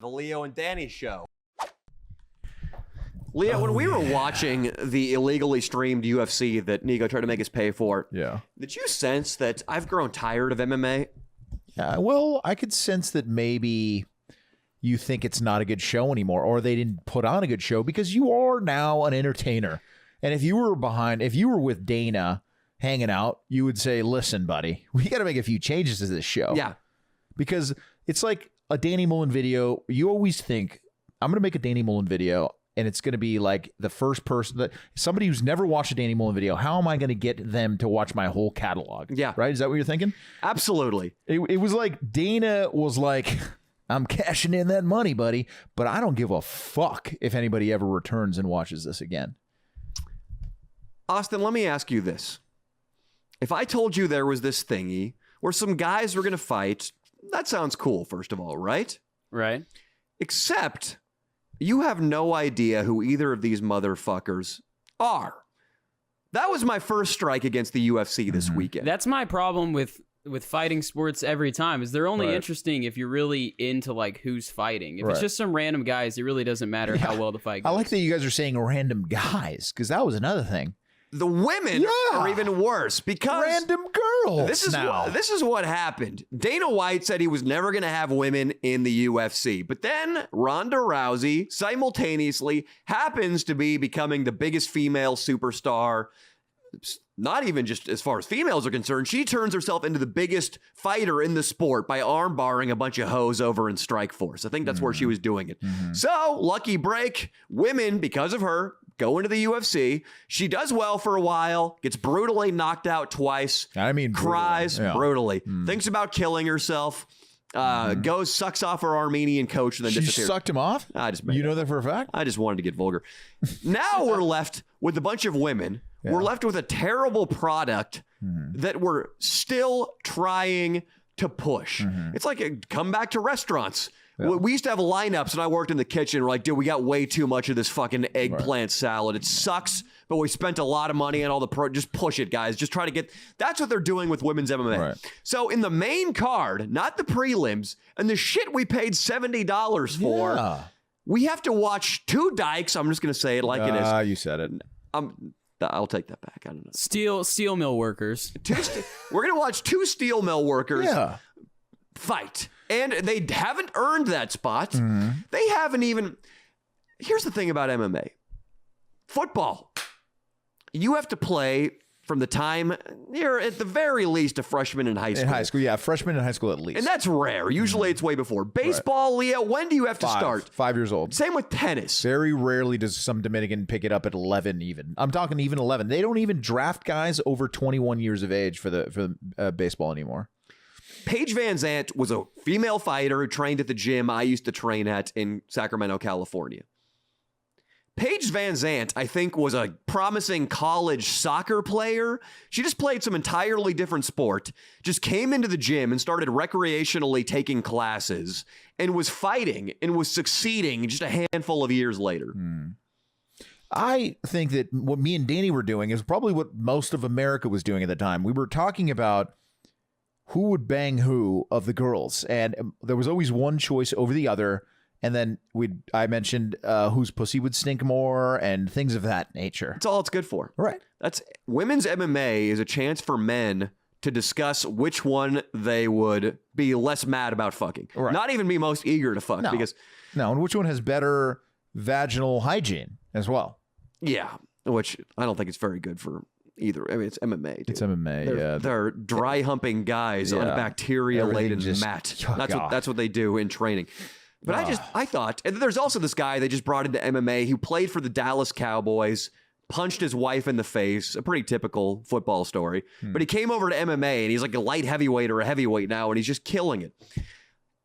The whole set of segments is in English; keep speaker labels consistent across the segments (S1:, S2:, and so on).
S1: The Leo and Danny show. Leo, when we were watching the illegally streamed UFC that Nico tried to make us pay for, did you sense that I've grown tired of MMA?
S2: Yeah, well, I could sense that maybe you think it's not a good show anymore, or they didn't put on a good show, because you are now an entertainer. And if you were with Dana hanging out, you would say, listen, buddy, we got to make a few changes to this show.
S1: Yeah.
S2: Because it's like a Danny Mullen video. You always think, I'm going to make a Danny Mullen video, and it's going to be like the first person, somebody who's never watched a Danny Mullen video. How am I going to get them to watch my whole catalog?
S1: Yeah.
S2: Right? Is that what you're thinking?
S1: Absolutely.
S2: It was like Dana was like, I'm cashing in that money, buddy, but I don't give a fuck if anybody ever returns and watches this again.
S1: Austin, let me ask you this. If I told you there was this thingy where some guys were going to fight, that sounds cool, first of all, right?
S3: Right.
S1: Except you have no idea who either of these motherfuckers are. That was my first strike against the UFC this weekend.
S3: That's my problem with fighting sports every time, is they're only interesting if you're really into like who's fighting. If it's just some random guys, it really doesn't matter how well the fight goes.
S2: I like that you guys are saying random guys, because that was another thing.
S1: The women are even worse because
S2: random girls.
S1: This is what happened. Dana White said he was never going to have women in the UFC, but then Ronda Rousey simultaneously happens to be becoming the biggest female superstar. Not even just as far as females are concerned. She turns herself into the biggest fighter in the sport by arm barring a bunch of hoes over in Strikeforce. I think that's where she was doing it. So, lucky break, women, because of her, go into the UFC. She does well for a while, gets brutally knocked out twice.
S2: I mean,
S1: cries brutally. Thinks about killing herself. Goes, sucks off her Armenian coach, and then disappears.
S2: She sucked him off?
S1: I just made
S2: You know that for a fact?
S1: I just wanted to get vulgar. Now we're left with a bunch of women. We're left with a terrible product that we're still trying to push. It's like a come back to restaurants. We used to have lineups, and I worked in the kitchen. We're like, dude, we got way too much of this fucking eggplant salad. It sucks, but we spent a lot of money on all the just push it, guys. Just try to get. That's what they're doing with women's MMA. So in the main card, not the prelims, and the shit we paid $70 for, we have to watch two dykes. I'm just gonna say it like it is.
S2: You said it.
S1: I'll take that back. I don't know.
S3: Steel mill workers.
S1: We're gonna watch two steel mill workers fight. And they haven't earned that spot. They haven't even... Here's the thing about MMA. Football. You have to play from the time you're at the very least a freshman in high school.
S2: In high school, yeah. Freshman in high school at least.
S1: And that's rare. Usually it's way before. Baseball, Leo, when do you have to start?
S2: 5 years old.
S1: Same with tennis.
S2: Very rarely does some Dominican pick it up at 11 even. I'm talking even 11. They don't even draft guys over 21 years of age for baseball anymore.
S1: Paige Van Zandt was a female fighter who trained at the gym I used to train at in Sacramento, California. Paige Van Zandt, I think, was a promising college soccer player. She just played some entirely different sport, just came into the gym and started recreationally taking classes and was fighting and was succeeding just a handful of years later.
S2: I think that what me and Danny were doing is probably what most of America was doing at the time. We were talking about who would bang who of the girls, and there was always one choice over the other. And then I mentioned whose pussy would stink more and things of that nature.
S1: That's all it's good for.
S2: Right.
S1: That's women's MMA is a chance for men to discuss which one they would be less mad about fucking. Right. Not even be most eager to fuck.
S2: And which one has better vaginal hygiene as well.
S1: Yeah, which I don't think it's very good for either. I mean, it's MMA. Dude.
S2: It's MMA,
S1: They're dry humping guys on a bacteria-laden mat. That's what they do in training. But I thought, and there's also this guy they just brought into MMA who played for the Dallas Cowboys, punched his wife in the face, a pretty typical football story. But he came over to MMA, and he's like a light heavyweight or a heavyweight now, and he's just killing it.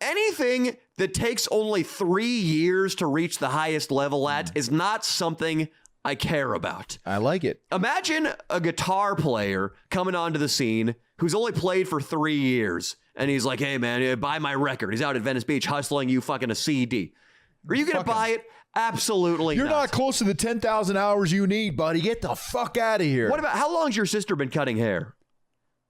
S1: Anything that takes only 3 years to reach the highest level at is not something I care about.
S2: I like it.
S1: Imagine a guitar player coming onto the scene who's only played for 3 years. And he's like, hey, man, buy my record. He's out at Venice Beach hustling you fucking a CD. Are you going to buy it? Absolutely
S2: You're not close to the 10,000 hours you need, buddy. Get the fuck out of here.
S1: What about, how long's your sister been cutting hair?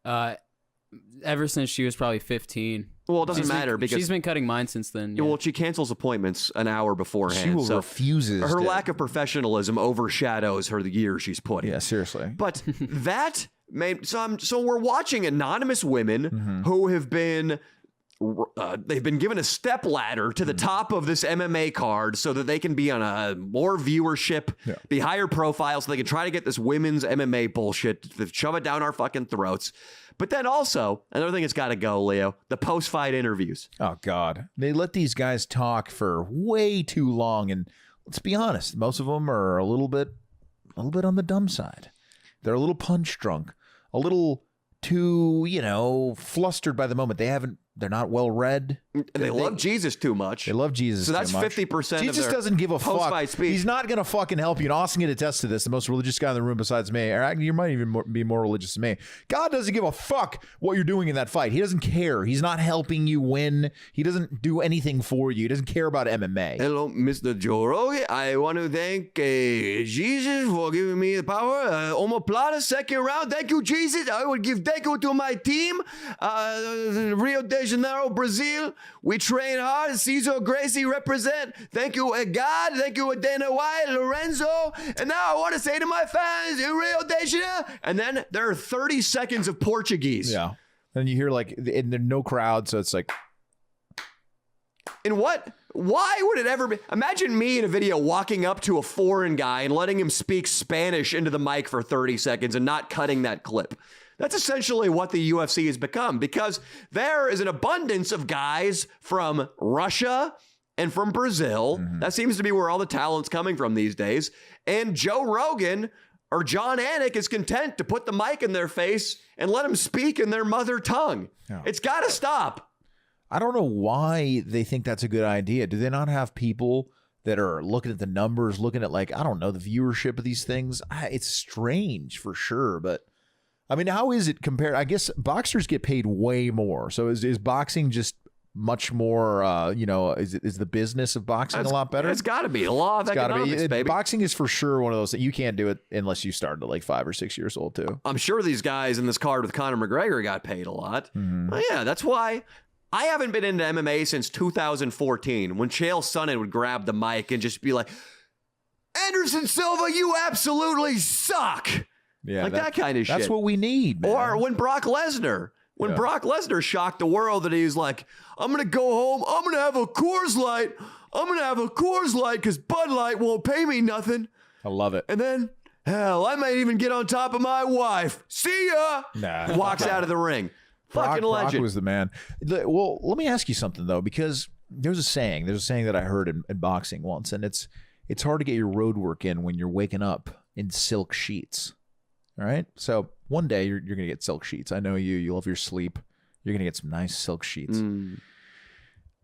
S3: Ever since she was probably 15.
S1: Well, it doesn't matter because
S3: she's been cutting mine since then. Yeah.
S1: Well, she cancels appointments an hour beforehand.
S2: She refuses.
S1: Her lack of professionalism overshadows her the year she's put in.
S2: Yeah, seriously.
S1: But that made so we're watching anonymous women who have been. They've been given a step ladder to the top of this MMA card so that they can be on a more viewership, be higher profile, so they can try to get this women's MMA bullshit, shove it down our fucking throats. But then also, another thing that's got to go, Leo, the post-fight interviews.
S2: Oh, God. They let these guys talk for way too long. And let's be honest, most of them are a little bit on the dumb side. They're a little punch drunk, a little too, flustered by the moment. They're not well read.
S1: They love Jesus too much.
S2: They love Jesus.
S1: So that's
S2: too much.
S1: 50%.
S2: Jesus
S1: of
S2: doesn't give a fuck.
S1: speech.
S2: He's not going to fucking help you. And Austin can attest to this. The most religious guy in the room besides me. Or you might even be more religious than me. God doesn't give a fuck what you're doing in that fight. He doesn't care. He's not helping you win. He doesn't do anything for you. He doesn't care about MMA.
S1: Hello, Mr. Joe Rogan. I want to thank Jesus for giving me the power. Omoplata, second round. Thank you, Jesus. I would give thank you to my team. Rio de Janeiro, Brazil. We train hard. Cesar Gracie represent. Thank you, God. Thank you, Dana White, Lorenzo. And now I want to say to my fans in Rio de Janeiro. And then there are 30 seconds of Portuguese.
S2: Yeah. And you hear and there's no crowd, so it's like.
S1: And why would it ever be? Imagine me in a video walking up to a foreign guy and letting him speak Spanish into the mic for 30 seconds and not cutting that clip. That's essentially what the UFC has become, because there is an abundance of guys from Russia and from Brazil. That seems to be where all the talent's coming from these days. And Joe Rogan or John Anik is content to put the mic in their face and let them speak in their mother tongue. Yeah. It's got to stop.
S2: I don't know why they think that's a good idea. Do they not have people that are looking at the numbers, looking at the viewership of these things? It's strange for sure, but I mean, how is it compared? I guess boxers get paid way more. So is boxing just much more, is the business of boxing a lot better?
S1: It's got to be. The law of economics, baby.
S2: Boxing is for sure one of those that you can't do it unless you started at 5 or 6 years old, too.
S1: I'm sure these guys in this card with Conor McGregor got paid a lot. Well, yeah, that's why I haven't been into MMA since 2014 when Chael Sonnen would grab the mic and just be like, Anderson Silva, you absolutely suck. Yeah, that kind of shit.
S2: That's what we need, man.
S1: Or when Brock Lesnar shocked the world that he's like, I'm going to go home. I'm going to have a Coors Light. I'm going to have a Coors Light because Bud Light won't pay me nothing.
S2: I love it.
S1: And then, hell, I might even get on top of my wife. See ya. Nah. Walks out of the ring. Fucking legend.
S2: Brock was the man. Well, let me ask you something, though, because there's a saying that I heard in boxing once, and it's hard to get your road work in when you're waking up in silk sheets. All right. So one day you're going to get silk sheets. I know you love your sleep. You're going to get some nice silk sheets.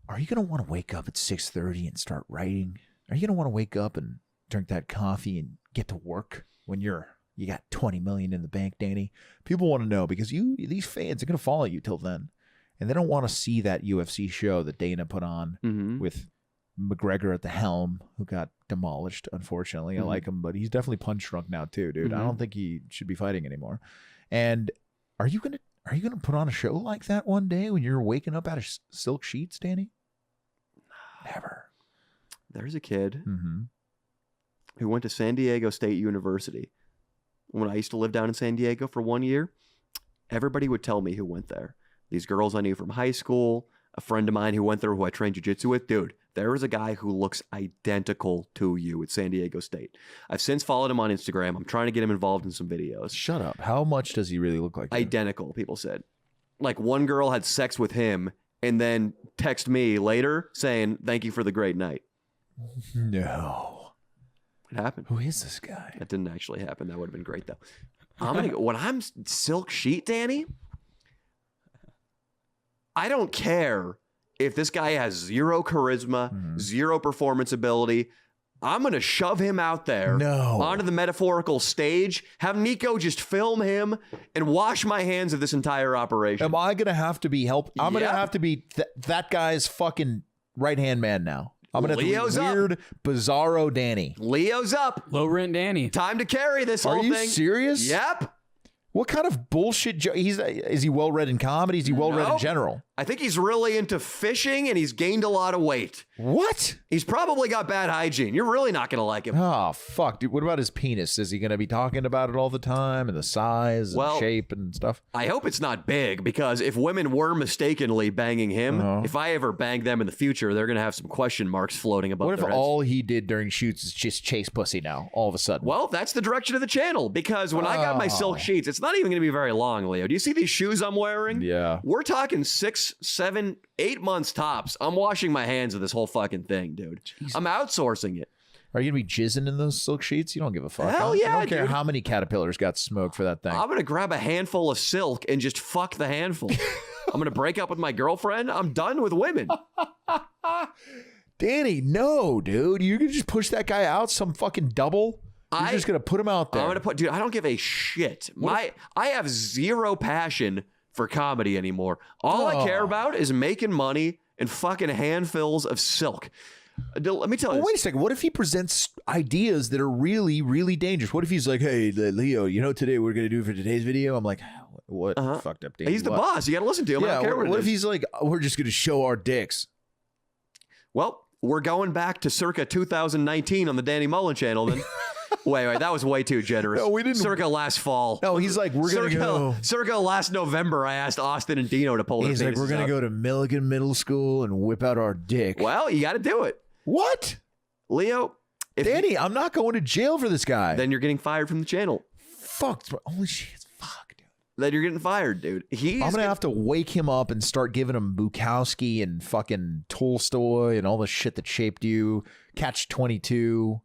S2: Are you going to want to wake up at 6:30 and start writing? Are you going to want to wake up and drink that coffee and get to work when you got 20 million in the bank, Danny? People want to know because these fans are going to follow you till then. And they don't want to see that UFC show that Dana put on with McGregor at the helm, who got demolished, unfortunately. I like him, but he's definitely punch drunk now too, dude. I don't think he should be fighting anymore. And are you gonna put on a show like that one day when you're waking up out of silk sheets, Danny? Never.
S1: There's a kid who went to San Diego State University. When I used to live down in San Diego for 1 year, everybody would tell me who went there. These girls I knew from high school, a friend of mine who went there who I trained jiu-jitsu with. Dude, there is a guy who looks identical to you at San Diego State. I've since followed him on Instagram. I'm trying to get him involved in some videos.
S2: Shut up. How much does he really look like you?
S1: Identical, people said. Like one girl had sex with him and then text me later saying, thank you for the great night.
S2: No.
S1: It happened.
S2: Who is this guy?
S1: That didn't actually happen. That would have been great, though. I'm gonna go, when I'm silk sheet, Danny, I don't care if this guy has zero charisma, zero performance ability. I'm going to shove him out there onto the metaphorical stage, have Nico just film him, and wash my hands of this entire operation.
S2: Am I going to have to be I'm going to have to be that guy's fucking right-hand man now. I'm going to have to be weird, bizarro Danny.
S1: Leo's up.
S3: Low rent Danny.
S1: Time to carry this whole thing.
S2: Are you serious?
S1: Yep.
S2: What kind of bullshit? Is he well read in comedy? Is he well read in general?
S1: I think he's really into fishing and he's gained a lot of weight.
S2: What?
S1: He's probably got bad hygiene. You're really not going to like him.
S2: Oh, fuck, dude. What about his penis? Is he going to be talking about it all the time and the size and shape and stuff?
S1: I hope it's not big because if women were mistakenly banging him, if I ever bang them in the future, they're going to have some question marks floating above their heads.
S2: What if all he did during shoots is just chase pussy now, all of a sudden?
S1: Well, that's the direction of the channel because when I got my silk sheets, it's not even going to be very long, Leo. Do you see these shoes I'm wearing?
S2: Yeah.
S1: We're talking 6, 7, 8 months tops. I'm washing my hands of this whole fucking thing, dude. Jesus. I'm outsourcing it.
S2: Are you going to be jizzing in those silk sheets? You don't give a fuck.
S1: Hell yeah,
S2: I don't care
S1: dude.
S2: how many caterpillars got smoked for that thing.
S1: I'm going to grab a handful of silk and just fuck the handful. I'm going to break up with my girlfriend. I'm done with women.
S2: Danny, no, dude. You can just push that guy out, some fucking double. You're just going to put him out there.
S1: I'm going to dude, I don't give a shit. I have zero passion for comedy anymore. All I care about is making money and fucking handfuls of silk. Let me tell you.
S2: Wait a second. What if he presents ideas that are really, really dangerous? What if he's like, hey, Leo, you know what today we're going to do for today's video? I'm like, what fucked up, Danny?
S1: He's the boss. You got to listen to him.
S2: Yeah,
S1: I don't care
S2: what if he's like, we're just going to show our dicks?
S1: Well, we're going back to circa 2019 on the Danny Mullen channel then. Wait, that was way too generous.
S2: No, we didn't.
S1: Circa last fall.
S2: No, he's like, we're going to go.
S1: Circa last November, I asked Austin and Dino to pull their
S2: He's like, we're going to go to Milligan Middle School and whip out our dick.
S1: Well, you got to do it.
S2: What?
S1: Leo.
S2: Danny, I'm not going to jail for this guy.
S1: Then you're getting fired from the channel.
S2: Fuck. Holy shit. Fuck, dude.
S1: Then you're getting fired, dude. I'm
S2: going to have to wake him up and start giving him Bukowski and fucking Tolstoy and all the shit that shaped you. Catch 22.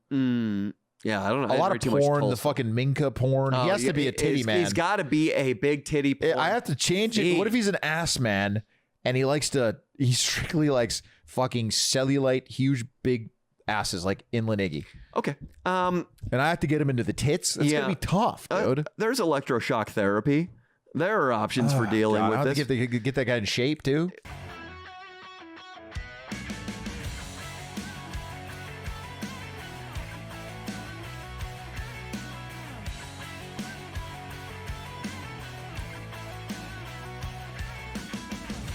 S1: Yeah, I don't know.
S2: A lot of porn, the fucking Minka porn. He has to be a titty man.
S1: He's got to be a big titty porn.
S2: I have to change it. What if he's an ass man and he strictly likes fucking cellulite, huge, big asses like Inland Iggy?
S1: Okay.
S2: And I have to get him into the tits? That's going to be tough, dude.
S1: There's electroshock therapy. There are options for dealing with this.
S2: Get that guy in shape, too.